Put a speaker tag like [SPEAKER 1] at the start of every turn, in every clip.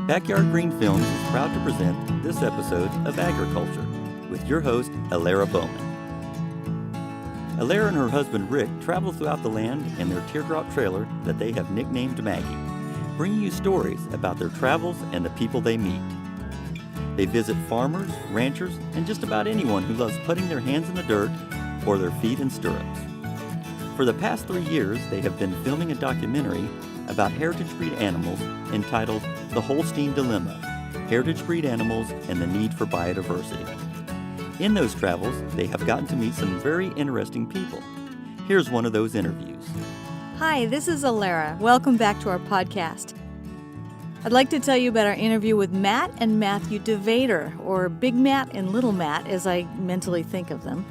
[SPEAKER 1] Backyard Green Films is proud to present this episode of Agri-Culture with your host, Alara Bowman. Alara and her husband Rick travel throughout the land in their teardrop trailer that they have nicknamed Maggie, bringing you stories about their travels and the people they meet. They visit farmers, ranchers, and just about anyone who loves putting their hands in the dirt or their feet in stirrups. For the past 3 years, they have been filming a documentary about heritage breed animals entitled The Holstein Dilemma: Heritage Breed Animals and the Need for Biodiversity. In those travels, they have gotten to meet some very interesting people. Here's one of those interviews.
[SPEAKER 2] Hi, this is Alara. Welcome back to our podcast. I'd like to tell you about our interview with Mat and Mathew Devader, or Big Mat and Little Mat, as I mentally think of them.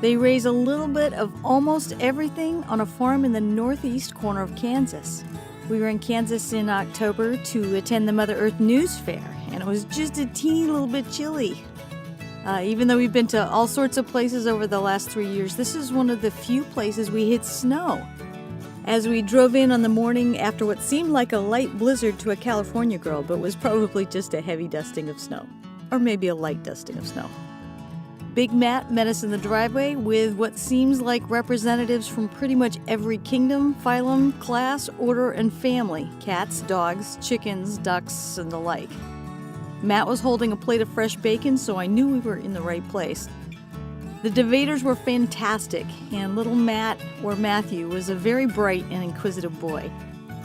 [SPEAKER 2] They raise a little bit of almost everything on a farm in the northeast corner of Kansas. We were in Kansas in October to attend the Mother Earth News Fair, and it was just a teeny little bit chilly. Even though we've been to all sorts of places over the last 3 years, this is one of the few places we hit snow. As we drove in on the morning after what seemed like a light blizzard to a California girl, but was probably just a heavy dusting of snow. Or maybe a light dusting of snow. Big Mat met us in the driveway with what seems like representatives from pretty much every kingdom, phylum, class, order, and family. Cats, dogs, chickens, ducks, and the like. Mat was holding a plate of fresh bacon, so I knew we were in the right place. The Devaders were fantastic, and little Mat, or Mathew, was a very bright and inquisitive boy.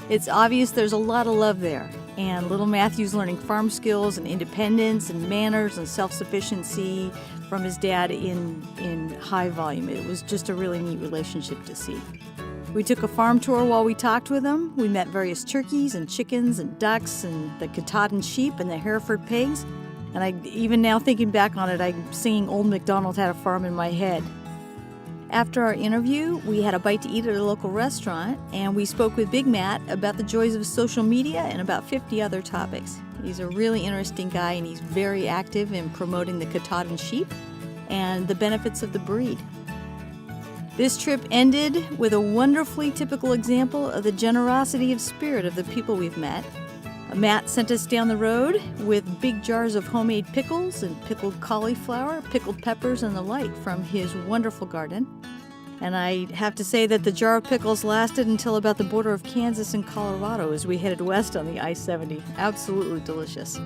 [SPEAKER 2] It's obvious there's a lot of love there, and little Mathew's learning farm skills and independence and manners and self-sufficiency from his dad in high volume. It was just a really neat relationship to see. We took a farm tour while we talked with him. We met various turkeys and chickens and ducks and the Katahdin Sheep and the Hereford pigs. And even now thinking back on it, I'm singing Old MacDonald Had a Farm in my head. After our interview, we had a bite to eat at a local restaurant, and we spoke with Big Mat about the joys of social media and about 50 other topics. He's a really interesting guy, and he's very active in promoting the Katahdin sheep and the benefits of the breed. This trip ended with a wonderfully typical example of the generosity of spirit of the people we've met. Mat sent us down the road with big jars of homemade pickles and pickled cauliflower, pickled peppers, and the like from his wonderful garden. And I have to say that the jar of pickles lasted until about the border of Kansas and Colorado as we headed west on the I-70. Absolutely delicious.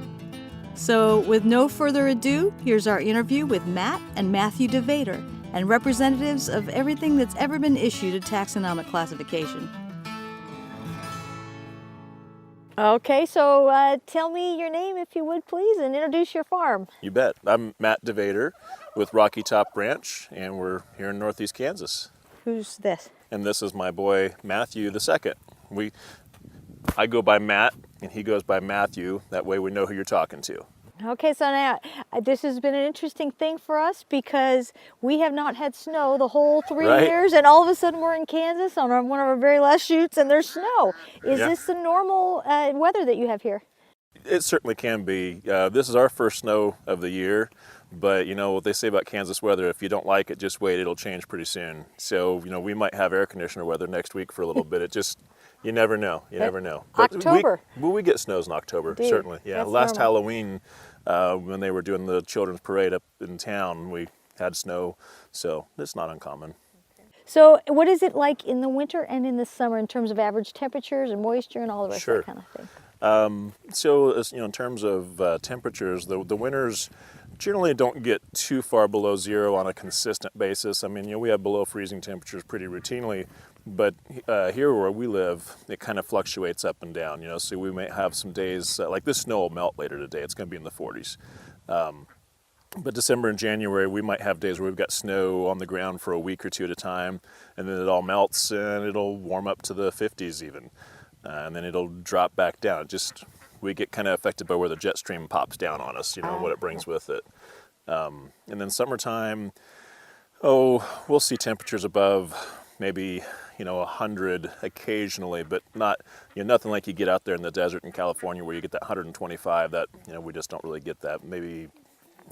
[SPEAKER 2] So with no further ado, here's our interview with Mat and Mathew Devader, and representatives of everything that's ever been issued a taxonomic classification. Okay, so tell me your name, if you would, please, and introduce your farm.
[SPEAKER 3] You bet. I'm Mat Devader with Rocky Top Ranch, and we're here in northeast Kansas.
[SPEAKER 2] Who's this?
[SPEAKER 3] And this is my boy, Mathew II. I go by Mat, and he goes by Mathew. That way we know who you're talking to.
[SPEAKER 2] Okay, so now this has been an interesting thing for us because we have not had snow the whole 3 years, and all of a sudden we're in Kansas on one of our very last shoots, and there's snow. Is this the normal weather that you have here?
[SPEAKER 3] It certainly can be. This is our first snow of the year, but you know what they say about Kansas weather, if you don't like it, just wait, it'll change pretty soon. So, you know, we might have air conditioner weather next week for a little bit. It just, you never know, But
[SPEAKER 2] October.
[SPEAKER 3] We get snows in October,
[SPEAKER 2] Indeed.
[SPEAKER 3] certainly. Yeah,
[SPEAKER 2] That's
[SPEAKER 3] last
[SPEAKER 2] normal.
[SPEAKER 3] Halloween, when they were doing the children's parade up in town, we had snow, so it's not uncommon.
[SPEAKER 2] So what is it like in the winter and in the summer in terms of average temperatures and moisture and all the rest of that kind of thing?
[SPEAKER 3] So, as, you know, in terms of temperatures, the winters generally don't get too far below zero on a consistent basis. I mean, you know, we have below freezing temperatures pretty routinely, but here where we live, it kind of fluctuates up and down, you know, so we may have some days, like this snow will melt later today, it's going to be in the 40s. But December and January, we might have days where we've got snow on the ground for a week or two at a time, and then it all melts and it'll warm up to the 50s even. And then it'll drop back down. We get kind of affected by where the jet stream pops down on us, you know, what it brings with it. And then summertime, we'll see temperatures above maybe, you know, 100 occasionally, but not, you know, nothing like you get out there in the desert in California where you get that 125. That, you know, we just don't really get that. Maybe,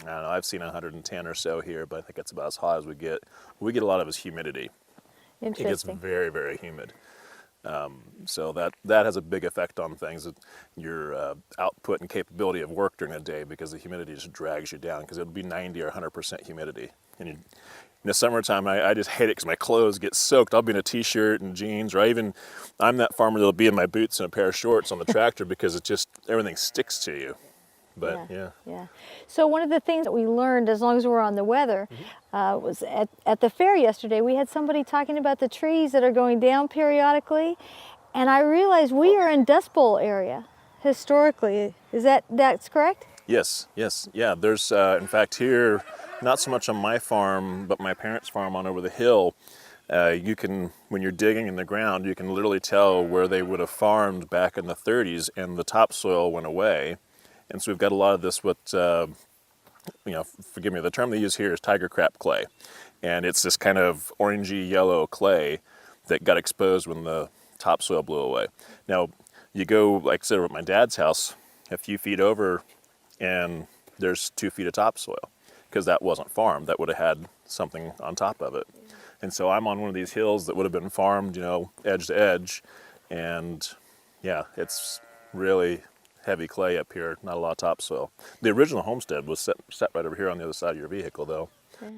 [SPEAKER 3] I don't know, I've seen 110 or so here, but I think that's about as hot as we get. What we get a lot of is humidity.
[SPEAKER 2] Interesting.
[SPEAKER 3] It gets very, very humid. So that has a big effect on things, your output and capability of work during the day, because the humidity just drags you down, because it'll be 90 or 100% humidity. And in the summertime, I just hate it because my clothes get soaked. I'll be in a t-shirt and jeans, or I'm that farmer that'll be in my boots and a pair of shorts on the tractor because it just, everything sticks to you. But yeah.
[SPEAKER 2] So one of the things that we learned, as long as we're on the weather, was at the fair yesterday, we had somebody talking about the trees that are going down periodically, and I realized we are in Dust Bowl area historically. Is that's correct?
[SPEAKER 3] Yes. Yeah, there's, in fact, here, not so much on my farm, but my parents' farm on over the hill, you can, when you're digging in the ground, you can literally tell where they would have farmed back in the 30s, and the topsoil went away. And so we've got a lot of this, forgive me, the term they use here is tiger crap clay. And it's this kind of orangey yellow clay that got exposed when the topsoil blew away. Now, you go, like I said, at my dad's house, a few feet over, and there's 2 feet of topsoil, because that wasn't farmed. That would have had something on top of it. And so I'm on one of these hills that would have been farmed, edge to edge. And yeah, it's really heavy clay up here, not a lot of topsoil. The original homestead was set right over here on the other side of your vehicle, though.
[SPEAKER 2] Yeah.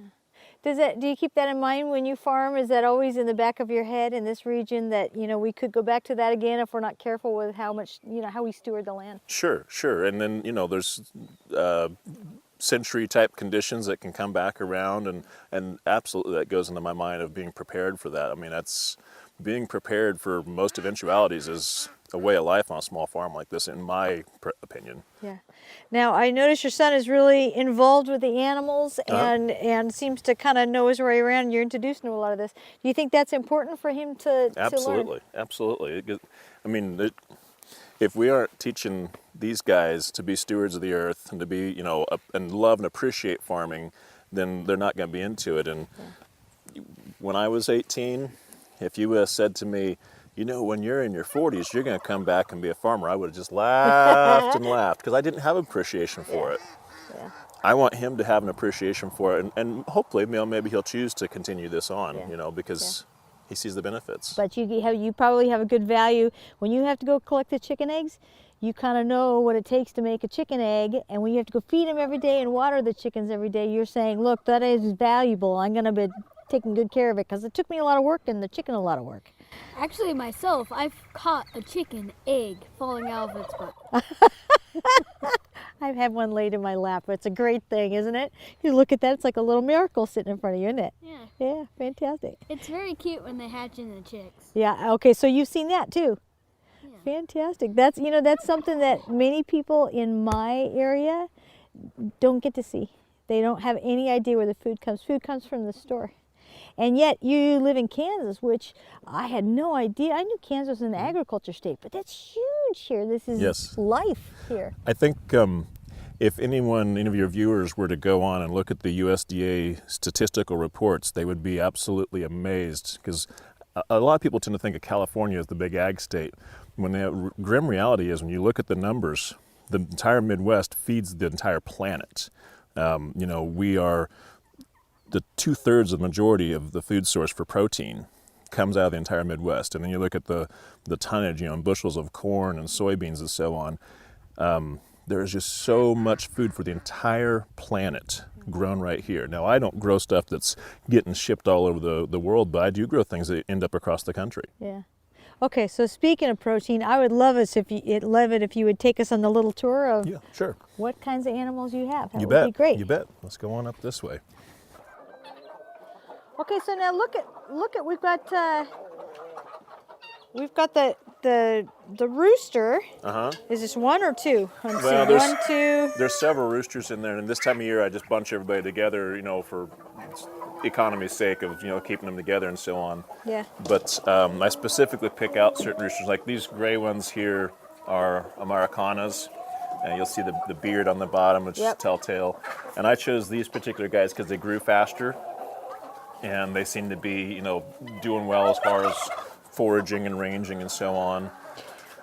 [SPEAKER 2] Do you keep that in mind when you farm? Is that always in the back of your head in this region that, we could go back to that again if we're not careful with how much, how we steward the land?
[SPEAKER 3] Sure. And then, there's century type conditions that can come back around, and absolutely that goes into my mind of being prepared for that. I mean, that's being prepared for most eventualities is a way of life on a small farm like this, in my opinion.
[SPEAKER 2] Yeah. Now, I notice your son is really involved with the animals and seems to kind of know his way around. You're introducing him to a lot of this. Do you think that's important for him to learn?
[SPEAKER 3] Absolutely. I mean, if we aren't teaching these guys to be stewards of the earth and to be, and love and appreciate farming, then they're not going to be into it. And when I was 18, if you would have said to me, when you're in your 40s, you're going to come back and be a farmer, I would have just laughed and laughed, because I didn't have appreciation for it.
[SPEAKER 2] Yeah.
[SPEAKER 3] I want him to have an appreciation for it, and hopefully, maybe he'll choose to continue this on, because he sees the benefits.
[SPEAKER 2] But you probably have a good value. When you have to go collect the chicken eggs, you kind of know what it takes to make a chicken egg, and when you have to go feed them every day and water the chickens every day, you're saying, look, that is valuable. I'm going to be taking good care of it, because it took me a lot of work and the chicken a lot of work.
[SPEAKER 4] Actually, myself, I've caught a chicken egg falling out of its butt.
[SPEAKER 2] I've had one laid in my lap. It's a great thing, isn't it? You look at that, it's like a little miracle sitting in front of you, isn't it?
[SPEAKER 4] Yeah.
[SPEAKER 2] Yeah, fantastic.
[SPEAKER 4] It's very cute when they hatch in the chicks.
[SPEAKER 2] Yeah, okay, so you've seen that too.
[SPEAKER 4] Yeah.
[SPEAKER 2] Fantastic. That's, that's something that many people in my area don't get to see. They don't have any idea where the food comes. Food comes from the store. And yet you live in Kansas, which I had no idea. I knew Kansas was an agriculture state, but that's huge here. This is life here.
[SPEAKER 3] I think if any of your viewers were to go on and look at the USDA statistical reports, they would be absolutely amazed, because a lot of people tend to think of California as the big ag state. When the grim reality is, when you look at the numbers, the entire Midwest feeds the entire planet. We are the 2/3 of the majority of the food source for protein comes out of the entire Midwest. And then you look at the tonnage, in bushels of corn and soybeans and so on. There is just so much food for the entire planet grown right here. Now, I don't grow stuff that's getting shipped all over the world, but I do grow things that end up across the country.
[SPEAKER 2] Yeah. Okay, so speaking of protein, I would love it if you would take us on the little tour of what kinds of animals you have. That would be great.
[SPEAKER 3] You bet. Let's go on up this way.
[SPEAKER 2] Okay, so now look at we've got the rooster. Is this one or two?
[SPEAKER 3] Well,
[SPEAKER 2] two.
[SPEAKER 3] There's several roosters in there, and this time of year I just bunch everybody together, for economy's sake of keeping them together and so on.
[SPEAKER 2] Yeah.
[SPEAKER 3] But I specifically pick out certain roosters, like these gray ones here are Americanas. And you'll see the beard on the bottom, which is telltale. And I chose these particular guys because they grew faster, and they seem to be, doing well as far as foraging and ranging and so on.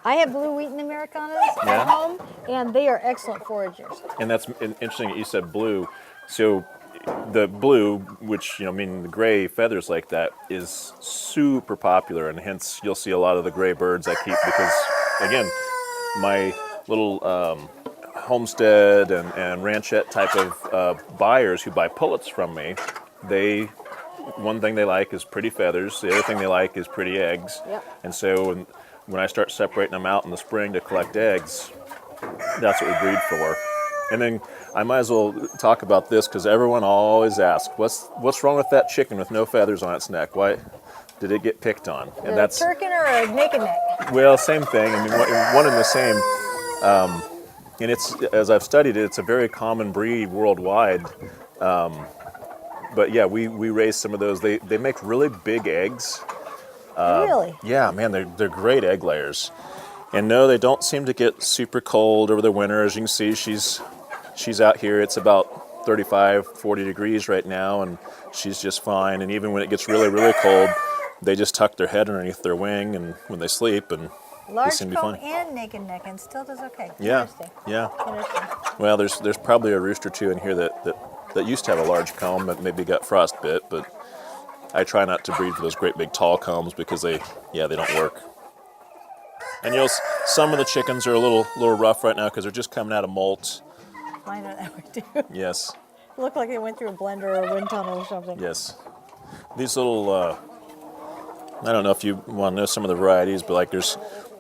[SPEAKER 2] I have blue wheaten Americanas at home, and they are excellent foragers.
[SPEAKER 3] And that's interesting that you said blue. So the blue, which, meaning the gray feathers like that, is super popular, and hence you'll see a lot of the gray birds I keep because, again, my little homestead and ranchette type of buyers who buy pullets from me, one thing they like is pretty feathers. The other thing they like is pretty eggs.
[SPEAKER 2] Yep.
[SPEAKER 3] And so when I start separating them out in the spring to collect eggs, that's what we breed for. And then I might as well talk about this because everyone always asks, what's wrong with that chicken with no feathers on its neck? Why did it get picked on? And
[SPEAKER 2] that's a turkin or a naked neck?
[SPEAKER 3] Well, same thing. I mean, one and the same. And it's, as I've studied it, it's a very common breed worldwide. But yeah, we raise some of those. They make really big eggs.
[SPEAKER 2] Really?
[SPEAKER 3] Yeah, man, they're great egg layers. And no, they don't seem to get super cold over the winter. As you can see, she's out here. It's about 35, 40 degrees right now, and she's just fine. And even when it gets really, really cold, they just tuck their head underneath their wing, and when they sleep, and
[SPEAKER 2] large
[SPEAKER 3] they seem to be
[SPEAKER 2] comb
[SPEAKER 3] fine.
[SPEAKER 2] And naked neck, and still does okay.
[SPEAKER 3] Yeah,
[SPEAKER 2] Interesting.
[SPEAKER 3] yeah.
[SPEAKER 2] Interesting.
[SPEAKER 3] Well, there's probably a rooster too in here that used to have a large comb that maybe got frostbit, but I try not to breed for those great big tall combs because they don't work. And some of the chickens are a little rough right now because they're just coming out of molt.
[SPEAKER 2] Mine are that way too.
[SPEAKER 3] Yes.
[SPEAKER 2] Look like they went through a blender or a wind tunnel or something.
[SPEAKER 3] Yes. These little, I don't know if you want to know some of the varieties, but like there's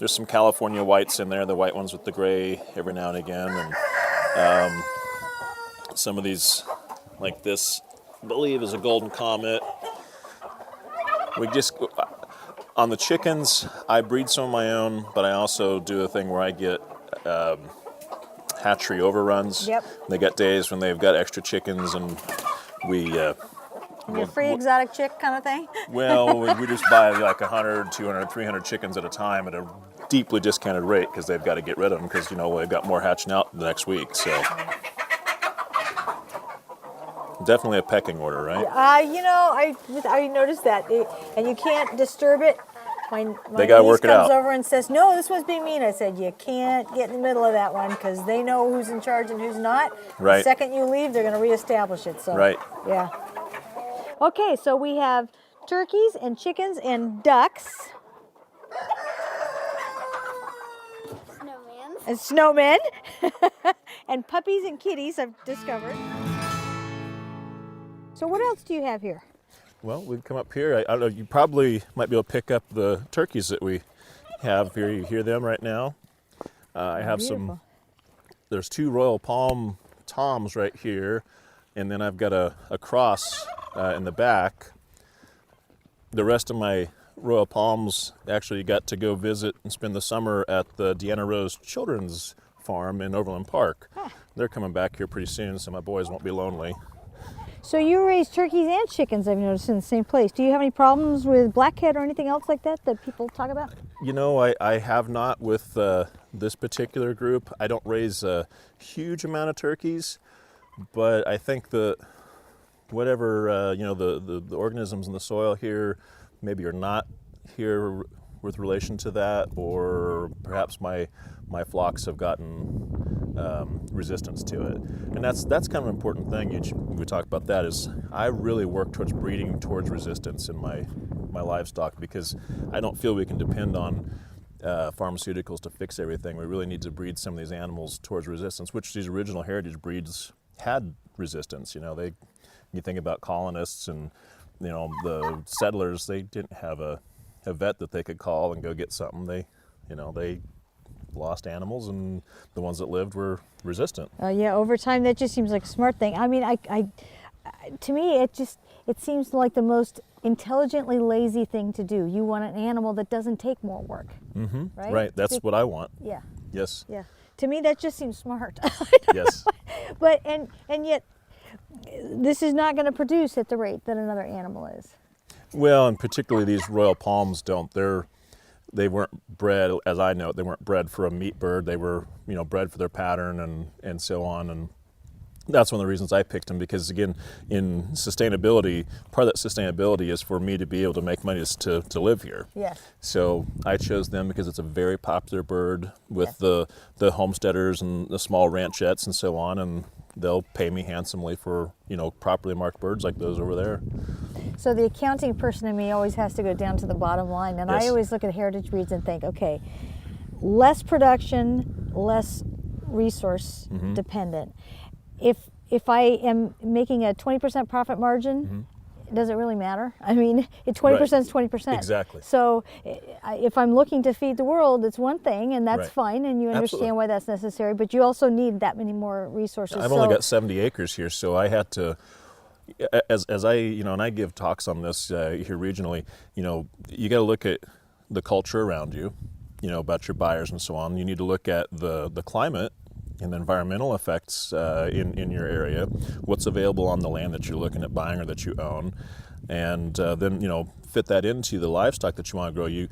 [SPEAKER 3] some California whites in there, the white ones with the gray every now and again, and some of these, like this, I believe is a golden comet. On the chickens, I breed some of my own, but I also do a thing where I get hatchery overruns.
[SPEAKER 2] Yep.
[SPEAKER 3] They got days when they've got extra chickens, and we...
[SPEAKER 2] Your free exotic chick kind of thing?
[SPEAKER 3] Well, we just buy like 100, 200, 300 chickens at a time at a deeply discounted rate because they've got to get rid of them because, they've got more hatching out the next week, so... Definitely a pecking order, right?
[SPEAKER 2] I noticed that, and you can't disturb it. My
[SPEAKER 3] they gotta
[SPEAKER 2] niece
[SPEAKER 3] work it
[SPEAKER 2] comes
[SPEAKER 3] out.
[SPEAKER 2] over and says, "No, this one's being mean." I said, "You can't get in the middle of that one because they know who's in charge and who's not.
[SPEAKER 3] Right.
[SPEAKER 2] The second you leave, they're going to reestablish it." So,
[SPEAKER 3] right.
[SPEAKER 2] Yeah. Okay, so we have turkeys and chickens and ducks.
[SPEAKER 4] Snowman.
[SPEAKER 2] And snowmen. And puppies and kitties, I've discovered. So what else do you have here?
[SPEAKER 3] Well, we've come up here. I don't know, you probably might be able to pick up the turkeys that we have here. You hear them right now. I have
[SPEAKER 2] Beautiful.
[SPEAKER 3] There's 2 Royal Palm toms right here, and then I've got a cross in the back. The rest of my Royal Palms actually got to go visit and spend the summer at the Deanna Rose Children's Farm in Overland Park.
[SPEAKER 2] Huh.
[SPEAKER 3] They're coming back here pretty soon, so my boys won't be lonely.
[SPEAKER 2] So you raise turkeys and chickens, I've noticed, in the same place. Do you have any problems with blackhead or anything else like that people talk about?
[SPEAKER 3] I have not with this particular group. I don't raise a huge amount of turkeys, but I think the organisms in the soil here maybe are not here with relation to that, or perhaps my flocks have gotten resistance to it. And that's kind of an important thing. We talk about that is I really work towards breeding towards resistance in my livestock because I don't feel we can depend on pharmaceuticals to fix everything. We really need to breed some of these animals towards resistance, which these original heritage breeds had resistance. You think about colonists and the settlers, they didn't have a vet that they could call and go get something. They lost animals, and the ones that lived were resistant.
[SPEAKER 2] Yeah, over time that just seems like a smart thing. I mean, to me it seems like the most intelligently lazy thing to do. You want an animal that doesn't take more work.
[SPEAKER 3] Mm-hmm.
[SPEAKER 2] Right?
[SPEAKER 3] Right. That's what I want.
[SPEAKER 2] Yeah.
[SPEAKER 3] Yes.
[SPEAKER 2] Yeah. To me that just seems smart.
[SPEAKER 3] Yes.
[SPEAKER 2] But and yet this is not going to produce at the rate that another animal is.
[SPEAKER 3] Well, and particularly these Royal Palms don't. They weren't bred, as I know it, they weren't bred for a meat bird. They were, bred for their pattern and so on. And that's one of the reasons I picked them because, again, in sustainability, part of that sustainability is for me to be able to make money to live here.
[SPEAKER 2] Yes.
[SPEAKER 3] So I chose them because it's a very popular bird with
[SPEAKER 2] Yes.
[SPEAKER 3] the homesteaders and the small ranchettes and so on. And they'll pay me handsomely for, properly marked birds like those over there.
[SPEAKER 2] So the accounting person in me always has to go down to the bottom line, and
[SPEAKER 3] Yes.
[SPEAKER 2] I always look at heritage breeds and think, okay, less production, less resource dependent. If I am making a 20% profit margin, does it really matter? I mean, 20% is 20%.
[SPEAKER 3] Exactly.
[SPEAKER 2] So if I'm looking to feed the world, it's one thing, and that's
[SPEAKER 3] Right.
[SPEAKER 2] fine, and you understand
[SPEAKER 3] Absolutely.
[SPEAKER 2] why that's necessary, but you also need that many more resources.
[SPEAKER 3] I've only got 70 acres here, so I had to, as I, and I give talks on this here regionally, you got to look at the culture around you, about your buyers and so on. You need to look at the climate and the environmental effects in your area, what's available on the land that you're looking at buying or that you own, and then fit that into the livestock that you want to grow. You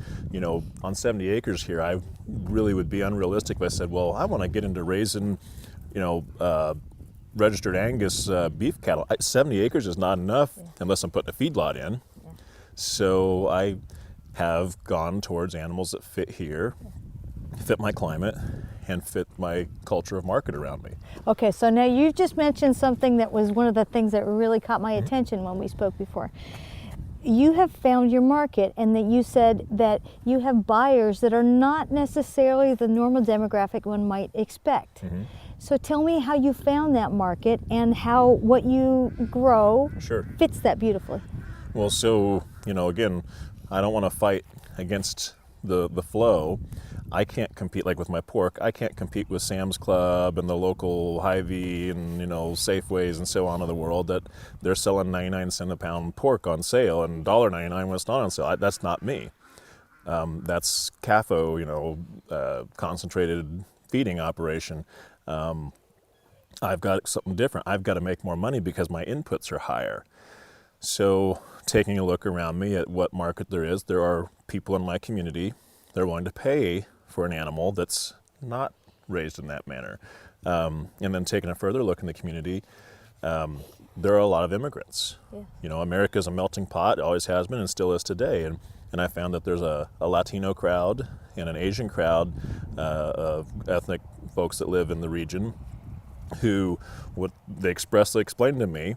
[SPEAKER 3] on 70 acres here, I really would be unrealistic if I said, well, I want to get into raising registered Angus beef cattle. 70 acres is not enough unless I'm putting a feedlot in. So I have gone towards animals that fit here, fit my climate, and fit my culture of market around me.
[SPEAKER 2] Okay, so now you've just mentioned something that was one of the things that really caught my attention when we spoke before. You have found your market, and that you said that you have buyers that are not necessarily the normal demographic one might expect. So tell me how you found that market and how what you grow
[SPEAKER 3] Sure.
[SPEAKER 2] fits that beautifully.
[SPEAKER 3] Well, so, again, I don't want to fight against the flow. I can't compete, like with my pork, I can't compete with Sam's Club and the local Hy-Vee and, Safeways and so on of the world that they're selling 99 cents a pound pork on sale and $1.99 when it's not on sale. That's not me. That's CAFO, concentrated feeding operation. I've got something different. I've got to make more money because my inputs are higher. So taking a look around me at what market there is, there are people in my community that are willing to pay for an animal that's not raised in that manner. And then taking a further look in the community, there are a lot of immigrants. America's a melting pot, it always has been and still is today. And I found that there's a Latino crowd and an Asian crowd of ethnic folks that live in the region who, what they expressly explained to me,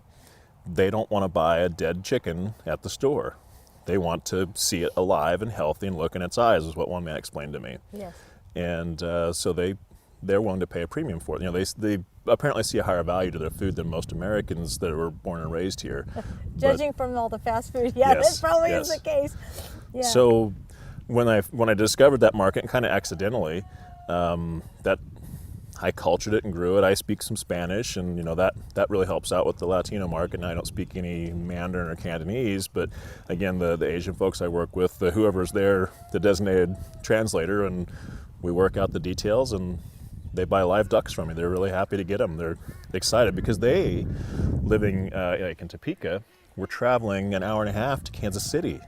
[SPEAKER 3] they don't want to buy a dead chicken at the store. They want to see it alive and healthy and look in its eyes, is what one man explained to me.
[SPEAKER 2] Yes.
[SPEAKER 3] And so they're willing to pay a premium for it. They apparently see a higher value to their food than most Americans that were born and raised here.
[SPEAKER 2] Judging from all the fast food, that probably is the case. Yeah.
[SPEAKER 3] So when I discovered that market, and kind of accidentally, that I cultured it and grew it. I speak some Spanish, and that really helps out with the Latino market. And I don't speak any Mandarin or Cantonese, but again, the Asian folks I work with, whoever's there, the designated translator, and we work out the details, and they buy live ducks from me. They're really happy to get them. They're excited because they, living like in Topeka, were traveling an hour and a half to Kansas City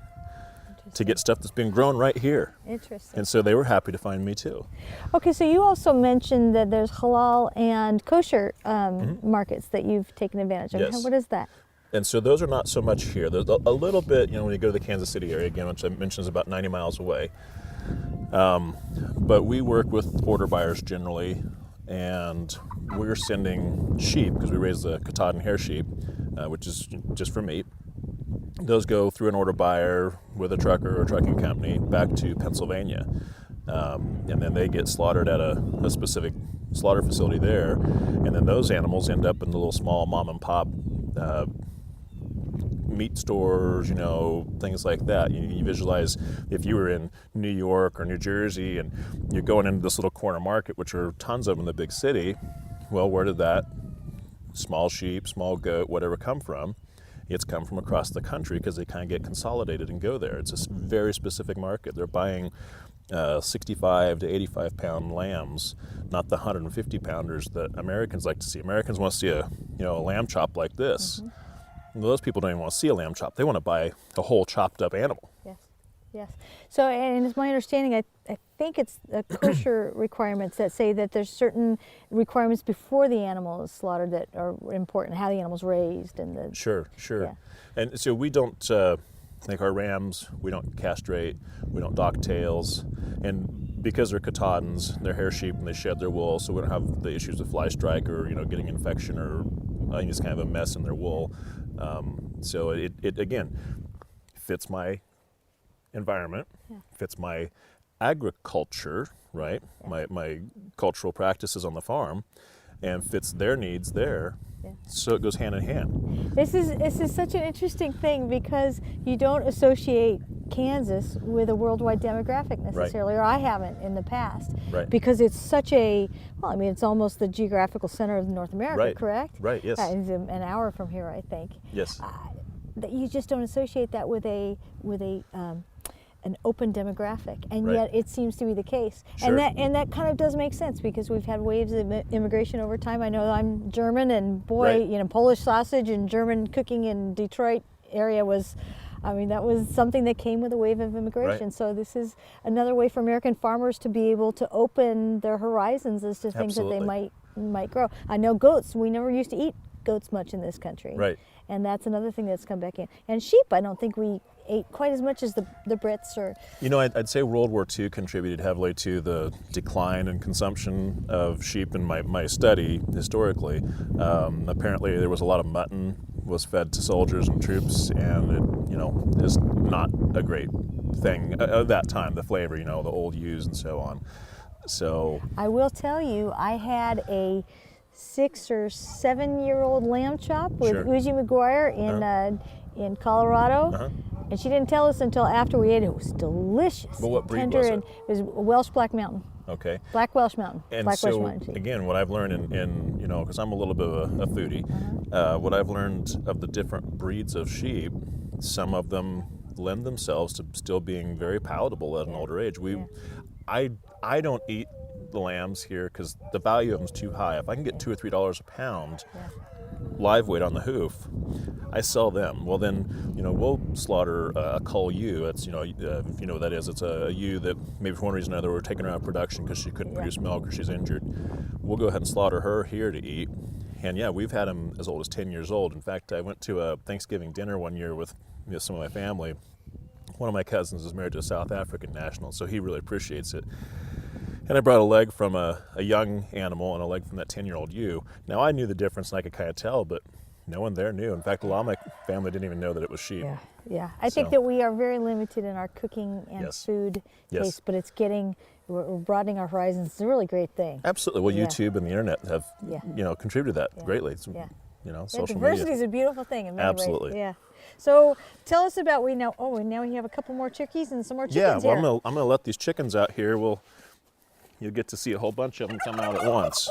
[SPEAKER 3] to get stuff that's been grown right here.
[SPEAKER 2] Interesting.
[SPEAKER 3] And so they were happy to find me too.
[SPEAKER 2] Okay, so you also mentioned that there's halal and kosher markets that you've taken advantage of.
[SPEAKER 3] Yes.
[SPEAKER 2] What is that?
[SPEAKER 3] And so those are not so much here. There's a little bit, when you go to the Kansas City area, again, which I mentioned is about 90 miles away. But we work with order buyers generally, and we're sending sheep, because we raise the Katahdin hair sheep, which is just for meat. Those go through an order buyer with a trucker or trucking company back to Pennsylvania. And then they get slaughtered at a specific slaughter facility there. And then those animals end up in the little small mom and pop meat stores, things like that. You visualize if you were in New York or New Jersey and you're going into this little corner market, which are tons of them in the big city. Well, where did that small sheep, small goat, whatever come from? It's come from across the country because they kind of get consolidated and go there. It's a very specific market. They're buying 65 to 85 pound lambs, not the 150 pounders that Americans like to see. Americans want to see a lamb chop like this. Well, those people don't even want to see a lamb chop. They want to buy a whole chopped up animal.
[SPEAKER 2] Yes. So, and it's my understanding, I think it's the kosher requirements that say that there's certain requirements before the animal is slaughtered that are important, how the animal's raised and the...
[SPEAKER 3] Sure.
[SPEAKER 2] Yeah.
[SPEAKER 3] And so we don't, like our rams, we don't castrate, we don't dock tails. And because they're Katahdins, they're hair sheep, and they shed their wool, so we don't have the issues of fly strike or getting infection or it's kind of a mess in their wool. So it again fits my environment, fits my agri-Culture, right? My cultural practices on the farm, and fits their needs there. Yeah. So it goes hand in hand.
[SPEAKER 2] This is such an interesting thing because you don't associate Kansas with a worldwide demographic necessarily, or I haven't in the past, because it's such a, well, I mean, it's almost the geographical center of North America, correct?
[SPEAKER 3] Right, yes.
[SPEAKER 2] It's an hour from here, I think.
[SPEAKER 3] Yes.
[SPEAKER 2] That you just don't associate that with an open demographic, and yet it seems to be the case.
[SPEAKER 3] Sure.
[SPEAKER 2] And that kind of does make sense because we've had waves of immigration over time. I know I'm German, and boy, Polish sausage and German cooking in Detroit area was, I mean, that was something that came with a wave of immigration. So this is another way for American farmers to be able to open their horizons as to things that they might grow. I know goats. We never used to eat goats much in this country.
[SPEAKER 3] Right.
[SPEAKER 2] And that's another thing that's come back in. And sheep, I don't think we ate quite as much as the Brits or...
[SPEAKER 3] I'd say World War II contributed heavily to the decline in consumption of sheep in my study historically. Apparently there was a lot of mutton was fed to soldiers and troops, and it is not a great thing at that time, the flavor, the old ewes and so on. So... I
[SPEAKER 2] will tell you, I had a 6 or 7 year old lamb chop with Uzi McGuire in Colorado, and she didn't tell us until after we ate it. It was delicious.
[SPEAKER 3] Well, what breed
[SPEAKER 2] tender,
[SPEAKER 3] was it?
[SPEAKER 2] And it was Welsh Black Mountain.
[SPEAKER 3] Okay.
[SPEAKER 2] Black Welsh Mountain.
[SPEAKER 3] And
[SPEAKER 2] Black
[SPEAKER 3] so,
[SPEAKER 2] Welsh Mountain.
[SPEAKER 3] Again, what I've learned because I'm a little bit of a foodie, what I've learned of the different breeds of sheep, some of them lend themselves to still being very palatable at an older age. I don't eat the lambs here because the value of them is too high. If I can get $2 or $3 a pound live weight on the hoof, I sell them. Well, then we'll slaughter a cull ewe. It's if you know what that is, it's a ewe that maybe for one reason or another we're taking her out of production because she couldn't produce milk or she's injured. We'll go ahead and slaughter her here to eat. And we've had them as old as 10 years old. In fact, I went to a Thanksgiving dinner one year with some of my family. One of my cousins is married to a South African national, so he really appreciates it. And I brought a leg from a young animal and a leg from that 10-year-old ewe. Now, I knew the difference and I could kind of tell, but no one there knew. In fact, a lot of my family didn't even know that it was sheep.
[SPEAKER 2] Yeah. I think that we are very limited in our cooking and food taste, but we're broadening our horizons. It's a really great thing.
[SPEAKER 3] Absolutely. Well, YouTube and the internet have, contributed that greatly. It's, social
[SPEAKER 2] diversity
[SPEAKER 3] media.
[SPEAKER 2] is a beautiful thing in many ways.
[SPEAKER 3] Yeah.
[SPEAKER 2] So tell us about, now we have a couple more chickies and some more chickens here.
[SPEAKER 3] I'm gonna let these chickens out here. You'll get to see a whole bunch of them come out at once.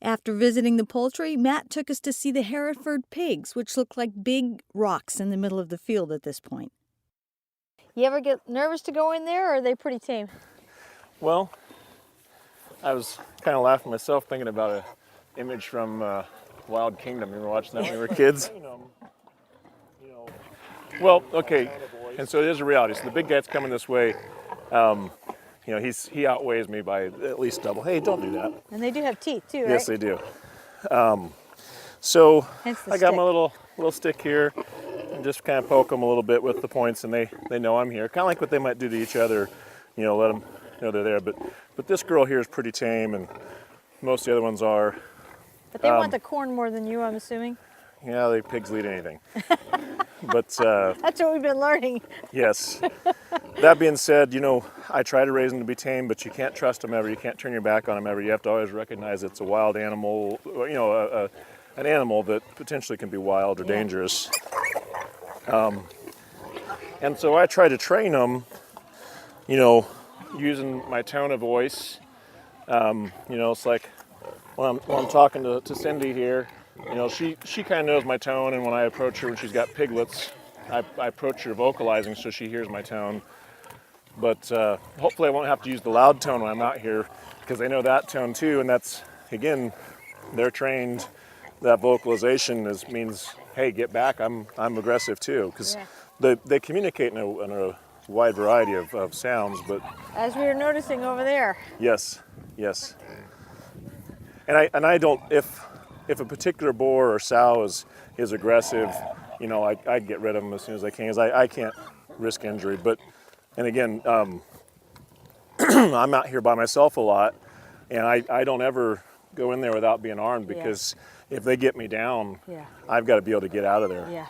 [SPEAKER 2] After visiting the poultry, Matt took us to see the Hereford pigs, which look like big rocks in the middle of the field at this point. You ever get nervous to go in there, or are they pretty tame?
[SPEAKER 3] Well, I was kind of laughing myself thinking about an image from Wild Kingdom. You were watching that when we were kids? Well, okay, and so it is a reality. So the big guy's coming this way. He outweighs me by at least double. Hey, don't do that.
[SPEAKER 2] And they do have teeth too, right?
[SPEAKER 3] Yes, they do. So I got
[SPEAKER 2] stick.
[SPEAKER 3] my little stick here and just kind of poke them a little bit with the points, and they know I'm here. Kind of like what they might do to each other, let them know they're there. But this girl here is pretty tame, and most of the other ones are.
[SPEAKER 2] But they want the corn more than you, I'm assuming.
[SPEAKER 3] Yeah, the pigs will eat anything. But
[SPEAKER 2] that's what we've been learning.
[SPEAKER 3] Yes. That being said, I try to raise them to be tame, but you can't trust them ever. You can't turn your back on them ever. You have to always recognize it's a wild animal, an animal that potentially can be wild or dangerous. And so I try to train them, using my tone of voice. It's like when I'm talking to Cindy here, she kind of knows my tone, and when I approach her when she's got piglets, I approach her vocalizing so she hears my tone. But hopefully I won't have to use the loud tone when I'm out here, because they know that tone too, and that's, again, they're trained. That vocalization means, hey, get back, I'm aggressive too, because they communicate in a wide variety of sounds. But
[SPEAKER 2] as we were noticing over there.
[SPEAKER 3] Yes. And I don't, if a particular boar or sow is aggressive, I'd get rid of them as soon as I can, because I can't risk injury. And again, I'm out here by myself a lot, and I don't ever go in there without being armed, because if they get me down, I've got to be able to get out of there.
[SPEAKER 2] Yeah.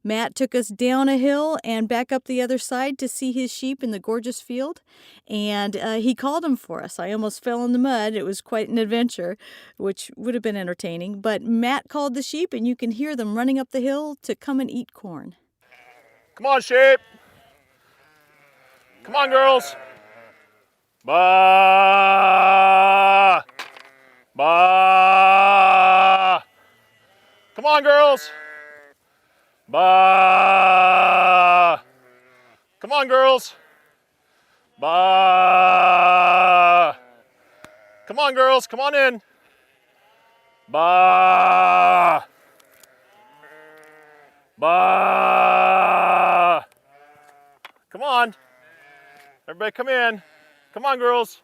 [SPEAKER 2] Matt took us down a hill and back up the other side to see his sheep in the gorgeous field, and he called them for us. I almost fell in the mud. It was quite an adventure, which would have been entertaining, but Matt called the sheep, and you can hear them running up the hill to come and eat corn.
[SPEAKER 3] Come on, sheep. Come on, girls. Ba. Ba. Come on, girls. Ba. Come on, girls. Ba. Come on, girls. Come on in. Ba. Ba. Come on. Everybody come in. Come on, girls.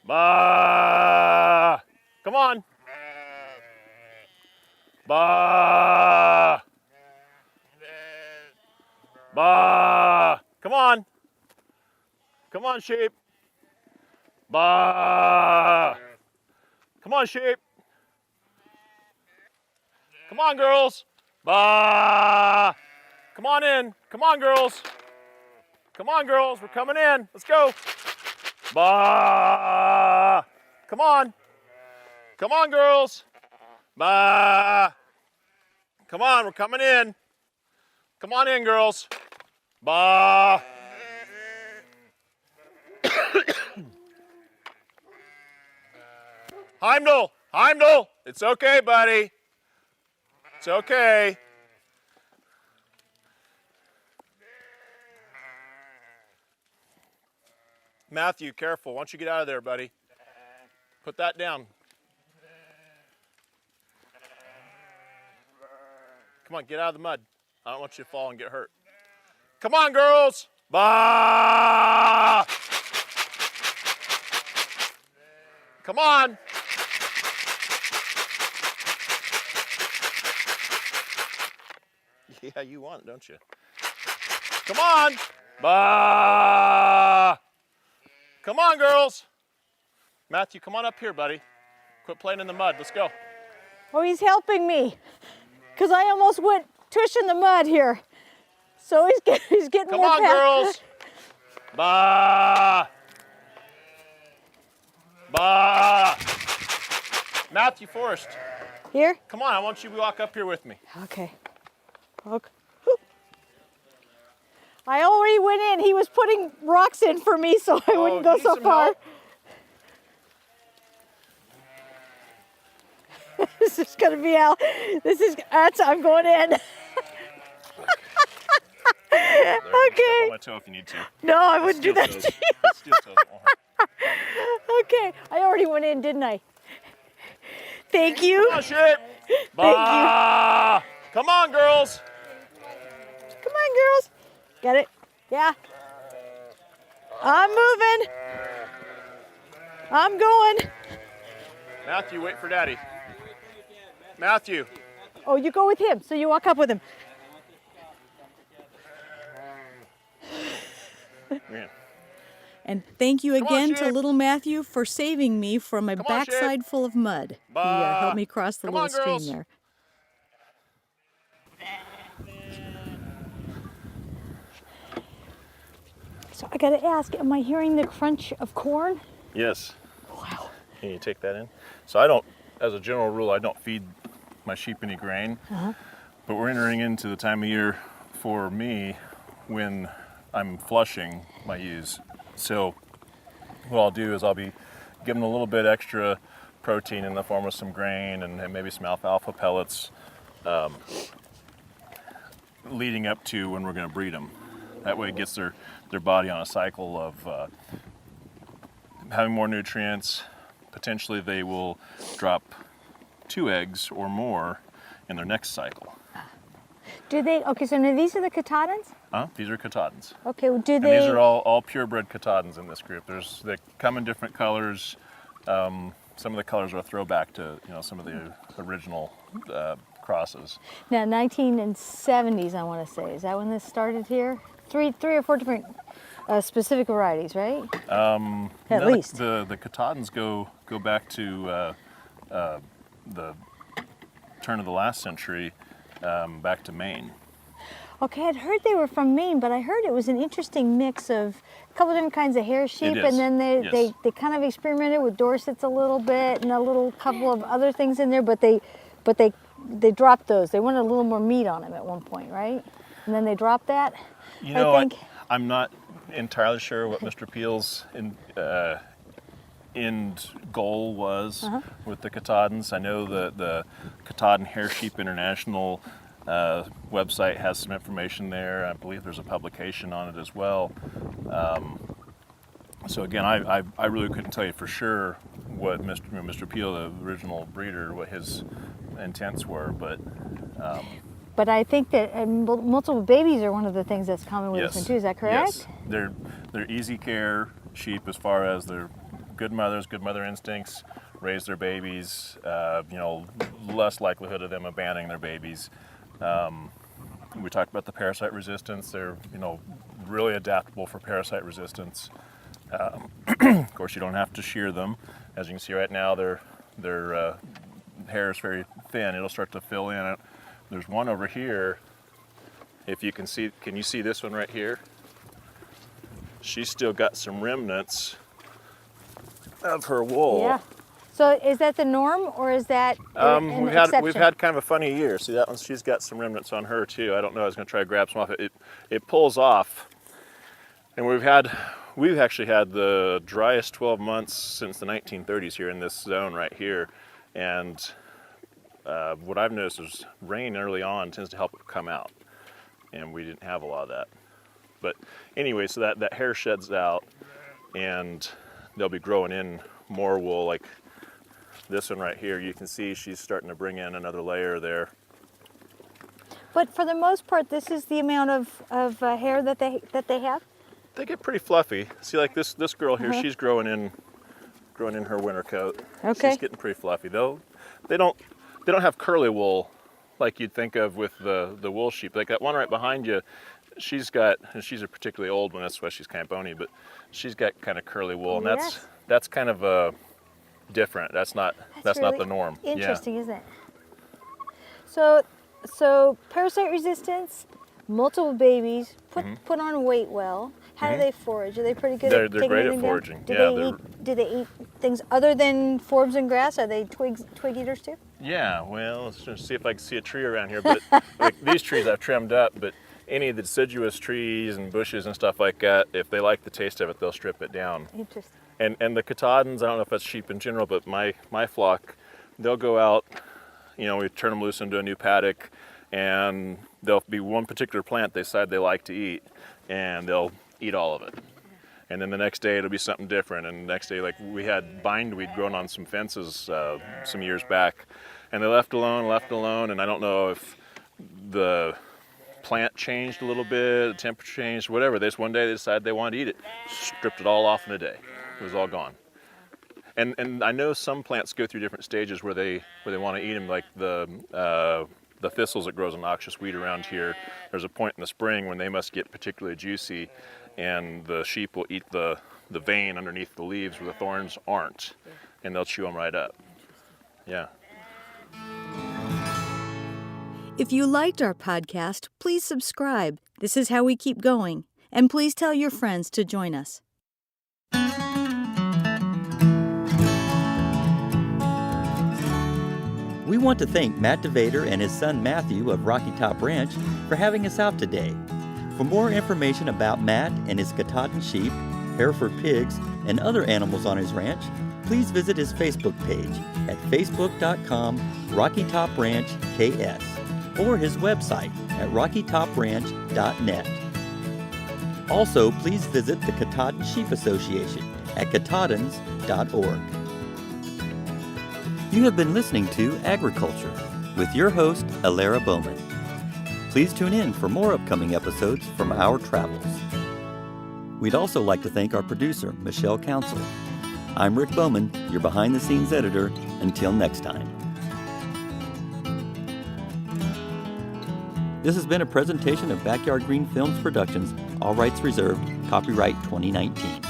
[SPEAKER 3] Ba. Come on. Ba. Ba. Come on. Come on, sheep. Ba. Come on, sheep. Come on, girls. Ba. Come on in. Come on, girls. Come on, girls. We're coming in. Let's go. Ba. Come on. Come on, girls. Ba. Come on, we're coming in. Come on in, girls. Ba. Heimdall. Heimdall. It's okay, buddy. It's okay. Matthew, careful. Why don't you get out of there, buddy? Put that down. Come on, get out of the mud. I don't want you to fall and get hurt. Come on, girls. Bah! Come on. Yeah, you want it, don't you? Come on. Bah! Come on, girls. Matthew, come on up here, buddy. Quit playing in the mud. Let's go.
[SPEAKER 2] Oh, he's helping me, because I almost went tush in the mud here. So he's getting
[SPEAKER 3] Come
[SPEAKER 2] more
[SPEAKER 3] on, girls. Bah! Bah! Matthew Forrest.
[SPEAKER 2] Here?
[SPEAKER 3] Come on, I want you to walk up here with me.
[SPEAKER 2] Okay. Okay. I already went in. He was putting rocks in for me so I wouldn't go so far. This is going to be out. I'm going in. Okay.
[SPEAKER 3] On my toe if you need to.
[SPEAKER 2] No, I wouldn't do that to you.
[SPEAKER 3] Steel toes won't hurt.
[SPEAKER 2] Okay. I already went in, didn't I? Thank you.
[SPEAKER 3] Come on, shit. Bah! Come on, girls.
[SPEAKER 2] Come on, girls. Get it? Yeah. I'm moving. I'm going.
[SPEAKER 3] Matthew, wait for Daddy. Matthew.
[SPEAKER 2] Oh, you go with him, so you walk up with him.
[SPEAKER 3] Yeah.
[SPEAKER 2] And thank you again to
[SPEAKER 3] sheep.
[SPEAKER 2] little Matthew for saving me from a backside full of mud. He helped me cross the little stream there. So I gotta ask, am I hearing the crunch of corn?
[SPEAKER 3] Yes.
[SPEAKER 2] Wow.
[SPEAKER 3] Can you take that in? So I don't, as a general rule, I don't feed my sheep any grain. But we're entering into the time of year for me when I'm flushing my ewes. So what I'll do is I'll be giving a little bit extra protein in the form of some grain and maybe some alfalfa pellets leading up to when we're going to breed them. That way it gets their body on a cycle of having more nutrients. Potentially they will drop 2 eggs or more in their next cycle.
[SPEAKER 2] Do they, okay, so now these are the Katahdins?
[SPEAKER 3] These are Katahdins.
[SPEAKER 2] Okay, well,
[SPEAKER 3] And these are all purebred Katahdins in this group. They come in different colors. Some of the colors are a throwback to some of the original crosses.
[SPEAKER 2] Now, 1970s, I want to say. Is that when this started here? Three or four different specific varieties, right? At
[SPEAKER 3] No,
[SPEAKER 2] least.
[SPEAKER 3] the Katahdins go back to the turn of the last century, back to Maine.
[SPEAKER 2] Okay, I'd heard they were from Maine, but I heard it was an interesting mix of a couple different kinds of hair sheep,
[SPEAKER 3] is,
[SPEAKER 2] and then
[SPEAKER 3] yes.
[SPEAKER 2] they kind of experimented with Dorsets a little bit and a little couple of other things in there, but they dropped those. They wanted a little more meat on them at one point, right? And then they dropped that.
[SPEAKER 3] You know,
[SPEAKER 2] I think.
[SPEAKER 3] I'm not entirely sure what Mr. Peel's end goal was with the Katahdins. I know that the Katahdin Hair Sheep International website has some information there. I believe there's a publication on it as well. So again, I really couldn't tell you for sure what Mr. Peel, the original breeder, what his intents were, but.
[SPEAKER 2] But I think that multiple babies are one of the things that's common with this one too. Is that correct?
[SPEAKER 3] Yes, they're easy care sheep as far as they're good mothers, good mother instincts, raise their babies. Less likelihood of them abandoning their babies. We talked about the parasite resistance. They're really adaptable for parasite resistance. Of course, you don't have to shear them. As you can see right now, their hair is very thin. It'll start to fill in. There's one over here. If you can see, can you see this one right here? She's still got some remnants of her wool.
[SPEAKER 2] Yeah. So is that the norm, or is that an exception?
[SPEAKER 3] We've had kind of a funny year. See that one? She's got some remnants on her too. I don't know. I was going to try to grab some off. It pulls off, and we've actually had the driest 12 months since the 1930s here in this zone right here, and what I've noticed is rain early on tends to help it come out, and we didn't have a lot of that. But anyway, so that hair sheds out, and they'll be growing in more wool. Like this one right here, you can see she's starting to bring in another layer there.
[SPEAKER 2] But for the most part, this is the amount of hair that they have.
[SPEAKER 3] They get pretty fluffy. See, like this girl here, she's growing in her winter coat.
[SPEAKER 2] Okay.
[SPEAKER 3] She's getting pretty fluffy. They don't have curly wool like you'd think of with the wool sheep. Like that one right behind you, she's a particularly old one, that's why she's kind of bony, but she's got kind of curly wool, and that's kind of different. That's not
[SPEAKER 2] really
[SPEAKER 3] the norm.
[SPEAKER 2] Interesting, isn't it? So parasite resistance, multiple babies, put on weight well. How do they forage? Are they pretty good at taking
[SPEAKER 3] great
[SPEAKER 2] anything
[SPEAKER 3] at foraging.
[SPEAKER 2] down? Do they eat things other than forbs and grass? Are they twig eaters too?
[SPEAKER 3] Yeah, well, let's just see if I can see a tree around here. But like these trees I've trimmed up, but any of the deciduous trees and bushes and stuff like that, if they like the taste of it, they'll strip it down.
[SPEAKER 2] Interesting.
[SPEAKER 3] And the Katahdins, I don't know if that's sheep in general, but my flock, they'll go out, we turn them loose into a new paddock, and there'll be one particular plant they decide they like to eat, and they'll eat all of it. And then the next day it'll be something different, and the next day, like we had bindweed growing on some fences some years back, and they left alone, and I don't know if the plant changed a little bit, the temperature changed, whatever. One day they decided they wanted to eat it, stripped it all off in a day. It was all gone. And I know some plants go through different stages where they want to eat them, like the thistles that grows a noxious weed around here. There's a point in the spring when they must get particularly juicy, and the sheep will eat the vein underneath the leaves where the thorns aren't, and they'll chew them right up. Yeah.
[SPEAKER 2] If you liked our podcast, please subscribe. This is how we keep going. And please tell your friends to join us.
[SPEAKER 1] We want to thank Mat Devader and his son Mathew of Rocky Top Ranch for having us out today. For more information about Mat and his Katahdin sheep, Hereford pigs, and other animals on his ranch, please visit his Facebook page at facebook.com/RockyTopRanchKS or his website at rockytopranch.net. Also, please visit the Katahdin Sheep Association at katahdins.org. You have been listening to Agri-Culture with your host, Alara Bowman. Please tune in for more upcoming episodes from our travels. We'd also like to thank our producer, Michelle Council. I'm Rick Bowman, your behind-the-scenes editor. Until next time. This has been a presentation of Backyard Green Films Productions, all rights reserved, copyright 2019.